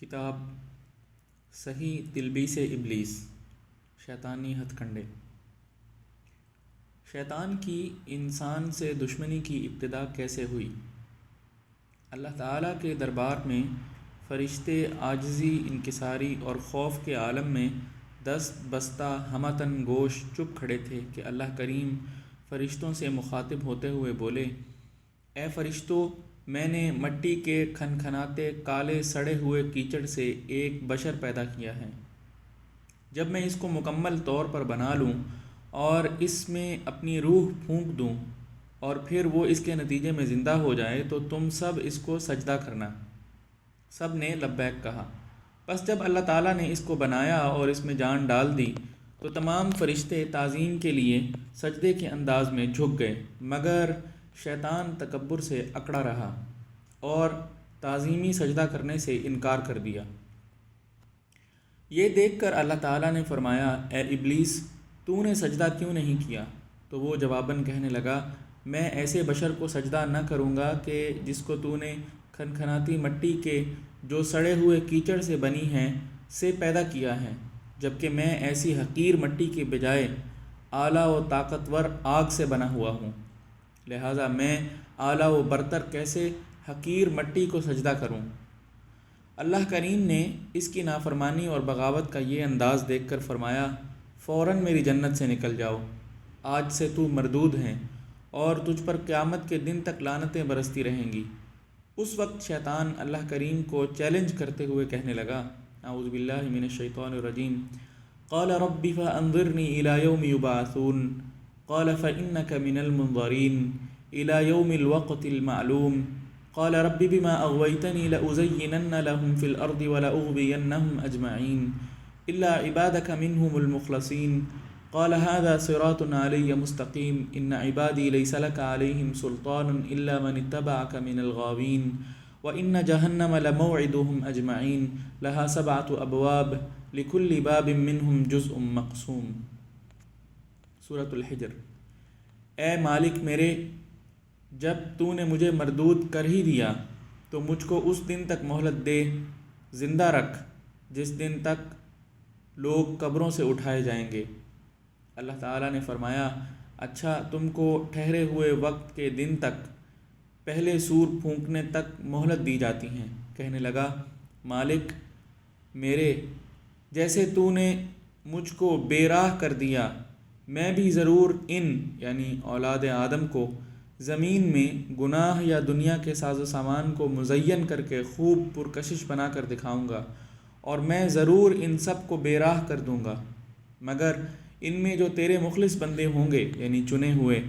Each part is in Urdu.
کتاب صحیح تلبیس ابلیس، شیطانی ہتھ کنڈے۔ شیطان کی انسان سے دشمنی کی ابتدا کیسے ہوئی؟ اللہ تعالیٰ کے دربار میں فرشتے عاجزی، انکساری اور خوف کے عالم میں دست بستہ ہمتاً گوش چپ کھڑے تھے کہ اللہ کریم فرشتوں سے مخاطب ہوتے ہوئے بولے، اے فرشتوں، میں نے مٹی کے کھنکھناتے کالے سڑے ہوئے کیچڑ سے ایک بشر پیدا کیا ہے۔ جب میں اس کو مکمل طور پر بنا لوں اور اس میں اپنی روح پھونک دوں اور پھر وہ اس کے نتیجے میں زندہ ہو جائے تو تم سب اس کو سجدہ کرنا۔ سب نے لبیک کہا۔ پس جب اللہ تعالیٰ نے اس کو بنایا اور اس میں جان ڈال دی تو تمام فرشتے تعظیم کے لیے سجدے کے انداز میں جھک گئے، مگر شیطان تکبر سے اکڑا رہا اور تعظیمی سجدہ کرنے سے انکار کر دیا۔ یہ دیکھ کر اللہ تعالیٰ نے فرمایا، اے ابلیس، تو نے سجدہ کیوں نہیں کیا؟ تو وہ جواباً کہنے لگا، میں ایسے بشر کو سجدہ نہ کروں گا کہ جس کو تو نے کھنکھناتی مٹی کے جو سڑے ہوئے کیچڑ سے بنی ہیں سے پیدا کیا ہے، جبکہ میں ایسی حقیر مٹی کے بجائے اعلیٰ و طاقتور آگ سے بنا ہوا ہوں، لہٰذا میں اعلیٰ و برتر کیسے حقیر مٹی کو سجدہ کروں؟ اللہ کریم نے اس کی نافرمانی اور بغاوت کا یہ انداز دیکھ کر فرمایا، فوراً میری جنت سے نکل جاؤ، آج سے تو مردود ہیں اور تجھ پر قیامت کے دن تک لعنتیں برستی رہیں گی۔ اس وقت شیطان اللہ کریم کو چیلنج کرتے ہوئے کہنے لگا، اعوذ باللہ من الشیطان الرجیم، قال رب فانظرنی الی یوم یبعثون قال فإنک من المنظرین الی یوم الوقت المعلوم قال رب بما اغویتنی لأزینن لهم فی الارض ولأغوینہم اجمعین الا عبادک منہم المخلصین قال هذا صراط علی مستقیم ان عبادی لیس لک علیہم سلطان الا من اتبعک من الغاوین وان جہنم لموعدہم اجمعین لها 7 ابواب لکل باب منہم جزء مقسوم۔ سورۃ الحجر۔ اے مالک میرے، جب تو نے مجھے مردود کر ہی دیا تو مجھ کو اس دن تک مہلت دے، زندہ رکھ جس دن تک لوگ قبروں سے اٹھائے جائیں گے۔ اللہ تعالیٰ نے فرمایا، اچھا، تم کو ٹھہرے ہوئے وقت کے دن تک پہلے سور پھونکنے تک مہلت دی جاتی ہیں۔ کہنے لگا، مالک میرے، جیسے تو نے مجھ کو بے راہ کر دیا، میں بھی ضرور یعنی اولاد آدم کو زمین میں گناہ یا دنیا کے ساز و سامان کو مزین کر کے خوب پرکشش بنا کر دکھاؤں گا، اور میں ضرور ان سب کو بے راہ کر دوں گا، مگر ان میں جو تیرے مخلص بندے ہوں گے یعنی چنے ہوئے،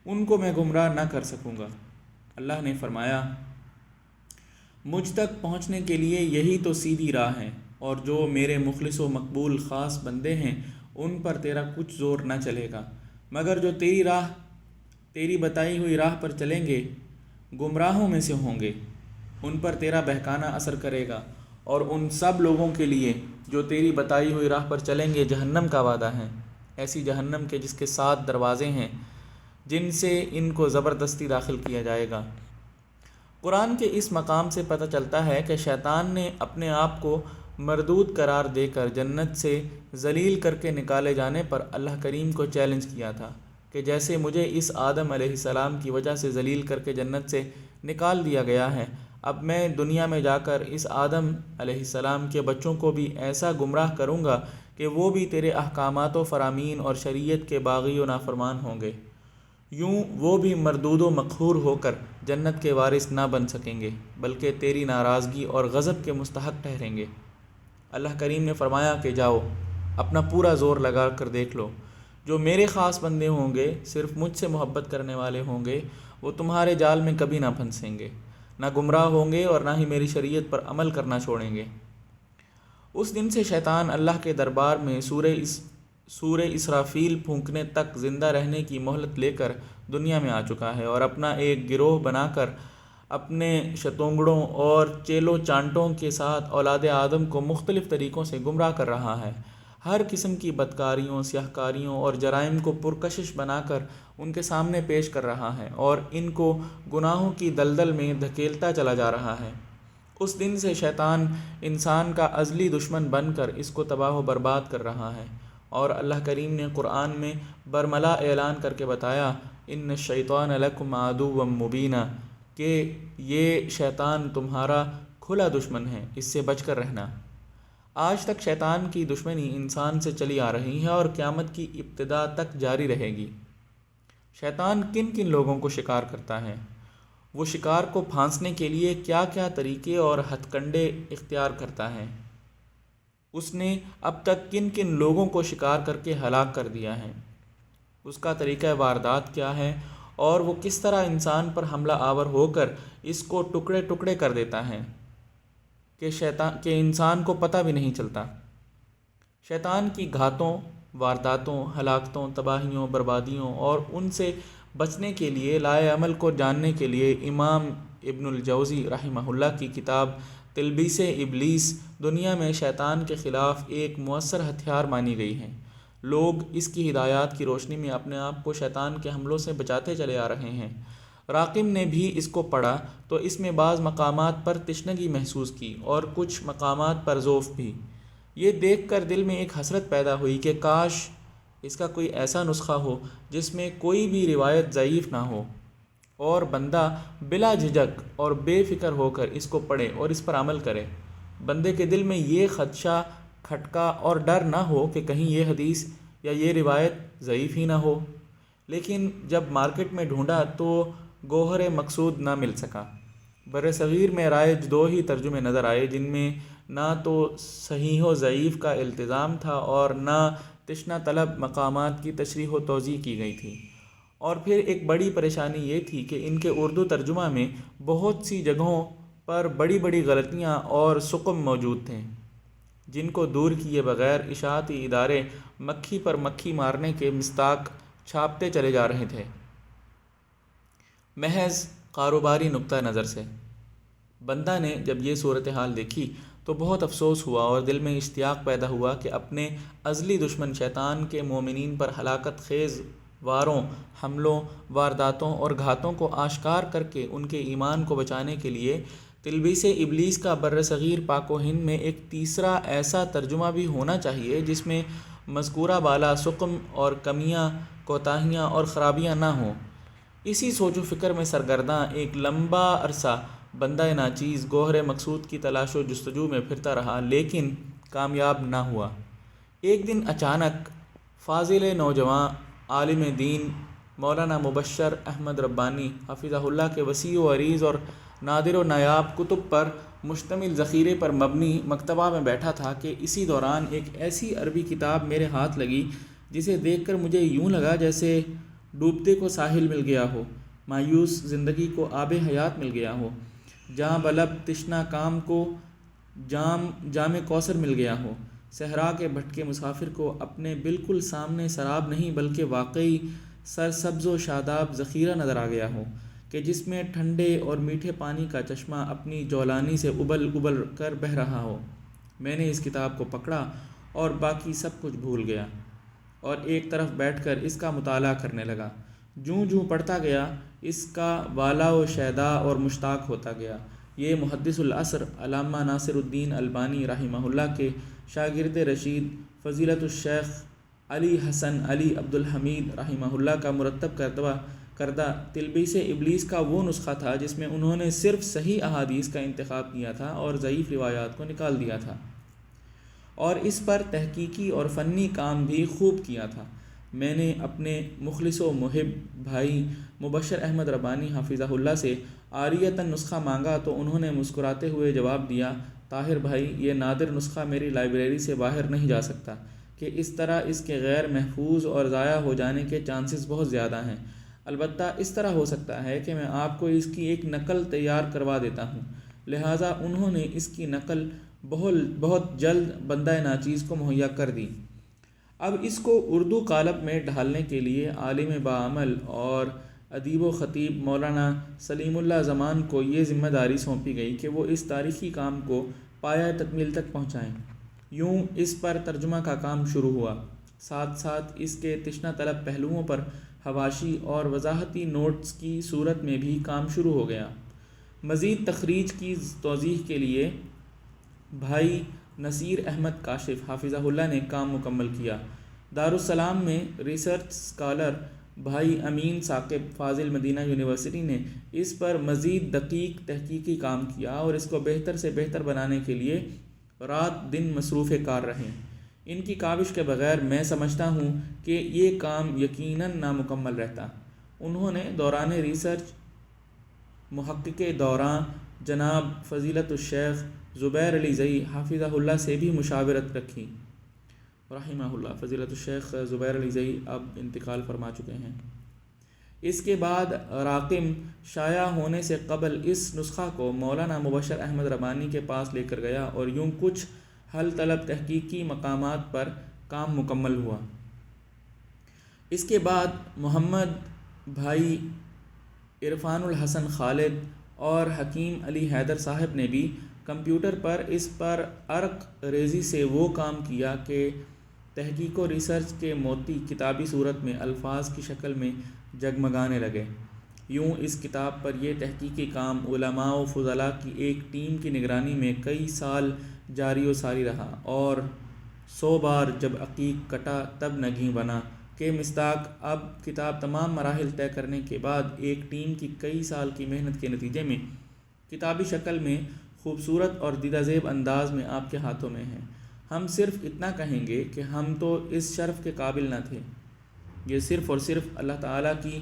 ان کو میں گمراہ نہ کر سکوں گا۔ اللہ نے فرمایا، مجھ تک پہنچنے کے لیے یہی تو سیدھی راہ ہے، اور جو میرے مخلص و مقبول خاص بندے ہیں ان پر تیرا کچھ زور نہ چلے گا، مگر جو تیری بتائی ہوئی راہ پر چلیں گے گمراہوں میں سے ہوں گے، ان پر تیرا بہکانا اثر کرے گا، اور ان سب لوگوں کے لیے جو تیری بتائی ہوئی راہ پر چلیں گے جہنم کا وعدہ ہے، ایسی جہنم کے جس کے 7 دروازے ہیں جن سے ان کو زبردستی داخل کیا جائے گا۔ قرآن کے اس مقام سے پتہ چلتا ہے کہ شیطان نے اپنے آپ کو مردود قرار دے کر جنت سے ذلیل کر کے نکالے جانے پر اللہ کریم کو چیلنج کیا تھا کہ جیسے مجھے اس آدم علیہ السلام کی وجہ سے ذلیل کر کے جنت سے نکال دیا گیا ہے، اب میں دنیا میں جا کر اس آدم علیہ السلام کے بچوں کو بھی ایسا گمراہ کروں گا کہ وہ بھی تیرے احکامات و فرامین اور شریعت کے باغی و نافرمان ہوں گے، یوں وہ بھی مردود و مقہور ہو کر جنت کے وارث نہ بن سکیں گے بلکہ تیری ناراضگی اور غضب کے مستحق ٹھہریں گے۔ اللہ کریم نے فرمایا کہ جاؤ، اپنا پورا زور لگا کر دیکھ لو، جو میرے خاص بندے ہوں گے، صرف مجھ سے محبت کرنے والے ہوں گے، وہ تمہارے جال میں کبھی نہ پھنسیں گے، نہ گمراہ ہوں گے اور نہ ہی میری شریعت پر عمل کرنا چھوڑیں گے۔ اس دن سے شیطان اللہ کے دربار میں سورہ اسرافیل پھونکنے تک زندہ رہنے کی مہلت لے کر دنیا میں آ چکا ہے، اور اپنا ایک گروہ بنا کر اپنے شتونگڑوں اور چیلو چانٹوں کے ساتھ اولاد آدم کو مختلف طریقوں سے گمراہ کر رہا ہے، ہر قسم کی بدکاریوں، سیاہکاریوں اور جرائم کو پرکشش بنا کر ان کے سامنے پیش کر رہا ہے اور ان کو گناہوں کی دلدل میں دھکیلتا چلا جا رہا ہے۔ اس دن سے شیطان انسان کا ازلی دشمن بن کر اس کو تباہ و برباد کر رہا ہے، اور اللہ کریم نے قرآن میں برملا اعلان کر کے بتایا ان الشیطان لکم عدو مبین، کہ یہ شیطان تمہارا کھلا دشمن ہے، اس سے بچ کر رہنا۔ آج تک شیطان کی دشمنی انسان سے چلی آ رہی ہے اور قیامت کی ابتدا تک جاری رہے گی۔ شیطان کن کن لوگوں کو شکار کرتا ہے؟ وہ شکار کو پھانسنے کے لیے کیا کیا طریقے اور ہتھ کنڈے اختیار کرتا ہے؟ اس نے اب تک کن کن لوگوں کو شکار کر کے ہلاک کر دیا ہے؟ اس کا طریقہ واردات کیا ہے، اور وہ کس طرح انسان پر حملہ آور ہو کر اس کو ٹکڑے ٹکڑے کر دیتا ہے کہ انسان کو پتہ بھی نہیں چلتا۔ شیطان کی گھاتوں، وارداتوں، ہلاکتوں، تباہیوں، بربادیوں اور ان سے بچنے کے لیے لائے عمل کو جاننے کے لیے امام ابن الجوزی رحمہ اللہ کی کتاب تلبیس ابلیس دنیا میں شیطان کے خلاف ایک مؤثر ہتھیار مانی گئی ہے۔ لوگ اس کی ہدایات کی روشنی میں اپنے آپ کو شیطان کے حملوں سے بچاتے چلے آ رہے ہیں۔ راقم نے بھی اس کو پڑھا تو اس میں بعض مقامات پر تشنگی محسوس کی اور کچھ مقامات پر ذوف بھی۔ یہ دیکھ کر دل میں ایک حسرت پیدا ہوئی کہ کاش اس کا کوئی ایسا نسخہ ہو جس میں کوئی بھی روایت ضعیف نہ ہو، اور بندہ بلا جھجک اور بے فکر ہو کر اس کو پڑھے اور اس پر عمل کرے۔ بندے کے دل میں یہ خدشہ، کھٹکا اور ڈر نہ ہو کہ کہیں یہ حدیث یا یہ روایت ضعیف ہی نہ ہو۔ لیکن جب مارکیٹ میں ڈھونڈا تو گوہر مقصود نہ مل سکا۔ بر صغیر میں رائج دو ہی ترجمے نظر آئے جن میں نہ تو صحیح و ضعیف کا التزام تھا اور نہ تشنہ طلب مقامات کی تشریح و توضیح کی گئی تھی۔ اور پھر ایک بڑی پریشانی یہ تھی کہ ان کے اردو ترجمہ میں بہت سی جگہوں پر بڑی بڑی غلطیاں اور سقم موجود تھے، جن کو دور کیے بغیر اشاعتی ادارے مکھی پر مکھی مارنے کے مصداق چھاپتے چلے جا رہے تھے، محض کاروباری نقطہ نظر سے۔ بندہ نے جب یہ صورتحال دیکھی تو بہت افسوس ہوا اور دل میں اشتیاق پیدا ہوا کہ اپنے ازلی دشمن شیطان کے مومنین پر ہلاکت خیز واروں، حملوں، وارداتوں اور گھاتوں کو آشکار کر کے ان کے ایمان کو بچانے کے لیے تلبیس ابلیس کا بر صغیر پاک و ہند میں ایک تیسرا ایسا ترجمہ بھی ہونا چاہیے جس میں مذکورہ بالا سقم اور کمیاں، کوتاہیاں اور خرابیاں نہ ہوں۔ اسی سوچ و فکر میں سرگرداں ایک لمبا عرصہ بندہ ناچیز گوہر مقصود کی تلاش و جستجو میں پھرتا رہا، لیکن کامیاب نہ ہوا۔ ایک دن اچانک فاضل نوجواں عالم دین مولانا مبشر احمد ربانی حفظہ اللہ کے وسیع و عریض اور نادر و نایاب کتب پر مشتمل ذخیرے پر مبنی مکتبہ میں بیٹھا تھا کہ اسی دوران ایک ایسی عربی کتاب میرے ہاتھ لگی جسے دیکھ کر مجھے یوں لگا جیسے ڈوبتے کو ساحل مل گیا ہو، مایوس زندگی کو آب حیات مل گیا ہو، جاں بلب تشنا کام کو جام کوثر مل گیا ہو، صحرا کے بھٹکے مسافر کو اپنے بالکل سامنے سراب نہیں بلکہ واقعی سرسبز و شاداب ذخیرہ نظر آ گیا ہو کہ جس میں ٹھنڈے اور میٹھے پانی کا چشمہ اپنی جولانی سے ابل ابل کر بہہ رہا ہو۔ میں نے اس کتاب کو پکڑا اور باقی سب کچھ بھول گیا اور ایک طرف بیٹھ کر اس کا مطالعہ کرنے لگا۔ جوں جوں پڑھتا گیا اس کا والا و شیدا اور مشتاق ہوتا گیا۔ یہ محدث العصر علامہ ناصر الدین البانی رحمہ اللہ کے شاگرد رشید فضیلت الشیخ علی حسن علی عبد الحمید رحمہ اللہ کا مرتب کردہ تلبیس ابلیس کا وہ نسخہ تھا جس میں انہوں نے صرف صحیح احادیث کا انتخاب کیا تھا اور ضعیف روایات کو نکال دیا تھا، اور اس پر تحقیقی اور فنی کام بھی خوب کیا تھا۔ میں نے اپنے مخلص و محب بھائی مبشر احمد ربانی حفظہ اللہ سے عاریۃً نسخہ مانگا تو انہوں نے مسکراتے ہوئے جواب دیا، طاہر بھائی، یہ نادر نسخہ میری لائبریری سے باہر نہیں جا سکتا کہ اس طرح اس کے غیر محفوظ اور ضائع ہو جانے کے چانسز بہت زیادہ ہیں۔ البتہ اس طرح ہو سکتا ہے کہ میں آپ کو اس کی ایک نقل تیار کروا دیتا ہوں۔ لہٰذا انہوں نے اس کی نقل بہت جلد بندہ ناچیز کو مہیا کر دی۔ اب اس کو اردو قالب میں ڈھالنے کے لیے عالم باعمل اور ادیب و خطیب مولانا سلیم اللہ زمان کو یہ ذمہ داری سونپی گئی کہ وہ اس تاریخی کام کو پایہ تکمیل تک پہنچائیں۔ یوں اس پر ترجمہ کا کام شروع ہوا، ساتھ ساتھ اس کے تشنہ طلب پہلوؤں پر حواشی اور وضاحتی نوٹس کی صورت میں بھی کام شروع ہو گیا۔ مزید تخریج کی توضیح کے لیے بھائی نصیر احمد کاشف حافظہ اللہ نے کام مکمل کیا۔ دارالسلام میں ریسرچ اسکالر بھائی امین ثاقب فاضل مدینہ یونیورسٹی نے اس پر مزید دقیق تحقیقی کام کیا اور اس کو بہتر سے بہتر بنانے کے لیے رات دن مصروف کار رہے۔ ان کی کاوش کے بغیر میں سمجھتا ہوں کہ یہ کام یقیناً نامکمل رہتا۔ انہوں نے دوران ریسرچ محقق دوران جناب فضیلت الشیخ زبیر علی زئی حافظہ اللہ سے بھی مشاورت رکھی رحمہ اللہ۔ فضیلت الشیخ زبیر علی زئی اب انتقال فرما چکے ہیں۔ اس کے بعد راقم شائع ہونے سے قبل اس نسخہ کو مولانا مبشر احمد ربانی کے پاس لے کر گیا اور یوں کچھ حل طلب تحقیقی مقامات پر کام مکمل ہوا۔ اس کے بعد محمد بھائی عرفان الحسن خالد اور حکیم علی حیدر صاحب نے بھی کمپیوٹر پر اس پر عرق ریزی سے وہ کام کیا کہ تحقیق و ریسرچ کے موتی کتابی صورت میں الفاظ کی شکل میں جگمگانے لگے۔ یوں اس کتاب پر یہ تحقیقی کام علماء و فضلاء کی ایک ٹیم کی نگرانی میں کئی سال جاری و ساری رہا اور 100 بار جب عقیق کٹا تب نگیں بنا کے مصداق اب کتاب تمام مراحل طے کرنے کے بعد ایک ٹیم کی کئی سال کی محنت کے نتیجے میں کتابی شکل میں خوبصورت اور دیدہ زیب انداز میں آپ کے ہاتھوں میں ہے۔ ہم صرف اتنا کہیں گے کہ ہم تو اس شرف کے قابل نہ تھے۔ یہ صرف اور صرف اللہ تعالیٰ کی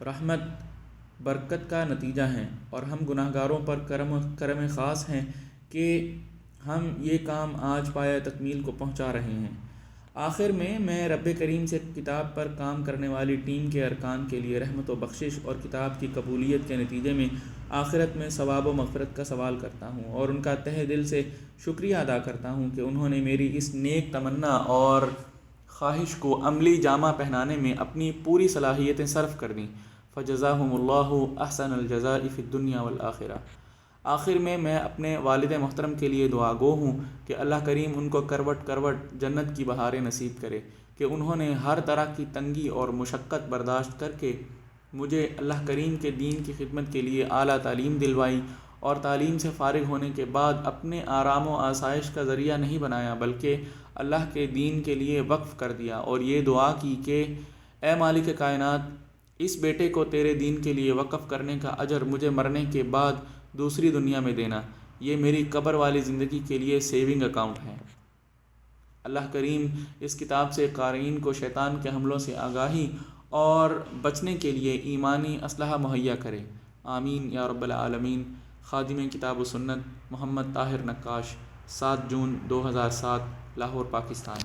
رحمت برکت کا نتیجہ ہے اور ہم گناہ گاروں پر کرم خاص ہیں کہ ہم یہ کام آج پایہ تکمیل کو پہنچا رہے ہیں۔ آخر میں رب کریم سے کتاب پر کام کرنے والی ٹیم کے ارکان کے لیے رحمت و بخشش اور کتاب کی قبولیت کے نتیجے میں آخرت میں ثواب و مغفرت کا سوال کرتا ہوں اور ان کا تہہ دل سے شکریہ ادا کرتا ہوں کہ انہوں نے میری اس نیک تمنا اور خواہش کو عملی جامہ پہنانے میں اپنی پوری صلاحیتیں صرف کر دیں۔ فجزاہم اللہ احسن الجزاء فی الدنیا والآخرہ۔ آخر میں اپنے والد محترم کے لیے دعا گو ہوں کہ اللہ کریم ان کو کروٹ کروٹ جنت کی بہاریں نصیب کرے کہ انہوں نے ہر طرح کی تنگی اور مشقت برداشت کر کے مجھے اللہ کریم کے دین کی خدمت کے لیے اعلیٰ تعلیم دلوائی اور تعلیم سے فارغ ہونے کے بعد اپنے آرام و آسائش کا ذریعہ نہیں بنایا بلکہ اللہ کے دین کے لیے وقف کر دیا، اور یہ دعا کی کہ اے مالک کائنات، اس بیٹے کو تیرے دین کے لیے وقف کرنے کا اجر مجھے مرنے کے بعد دوسری دنیا میں دینا، یہ میری قبر والی زندگی کے لیے سیونگ اکاؤنٹ ہے۔ اللہ کریم اس کتاب سے قارئین کو شیطان کے حملوں سے آگاہی اور بچنے کے لیے ایمانی اسلحہ مہیا کرے، آمین یا رب العالمین۔ خادم کتاب و سنت محمد طاہر نقاش، 7 جون 2007، لاہور، پاکستان۔